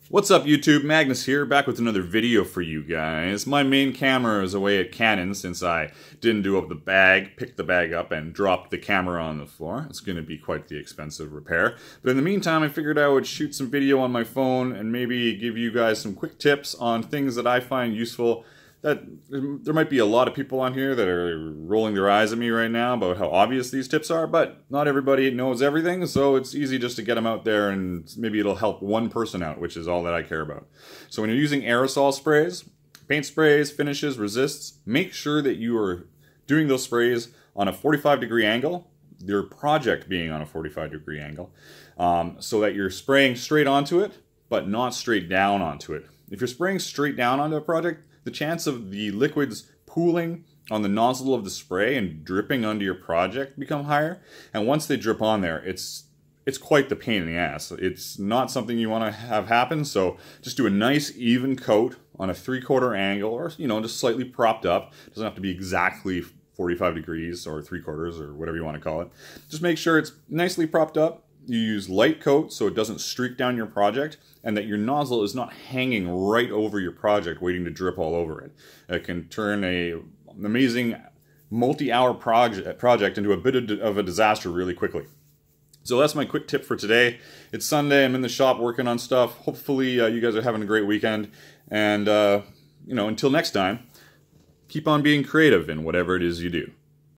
What's up YouTube, Magnus here, back with another video for you guys. My main camera is away at Canon since I didn't do up the bag, picked the bag up and dropped the camera on the floor. It's going to be quite the expensive repair. But in the meantime, I figured I would shoot some video on my phone and maybe give you guys some quick tips on things that I find useful. That there might be a lot of people on here that are rolling their eyes at me right now about how obvious these tips are, but not everybody knows everything, so it's easy just to get them out there and maybe it'll help one person out, which is all that I care about. So when you're using aerosol sprays, paint sprays, finishes, resists, make sure that you are doing those sprays on a 45-degree angle, your project being on a 45-degree angle, so that you're spraying straight onto it, but not straight down onto it. If you're spraying straight down onto a project, the chance of the liquids pooling on the nozzle of the spray and dripping onto your project become higher. And once they drip on there, it's quite the pain in the ass. It's not something you want to have happen, so just do a nice even coat on a 3/4 angle, or just slightly propped up. It doesn't have to be exactly 45 degrees or 3/4 or whatever you want to call it. Just make sure it's nicely propped up. You use light coat so it doesn't streak down your project, and that your nozzle is not hanging right over your project waiting to drip all over it. It can turn an amazing multi-hour project into a bit of a disaster really quickly. So that's my quick tip for today. It's Sunday, I'm in the shop working on stuff. Hopefully you guys are having a great weekend, and until next time, keep on being creative in whatever it is you do.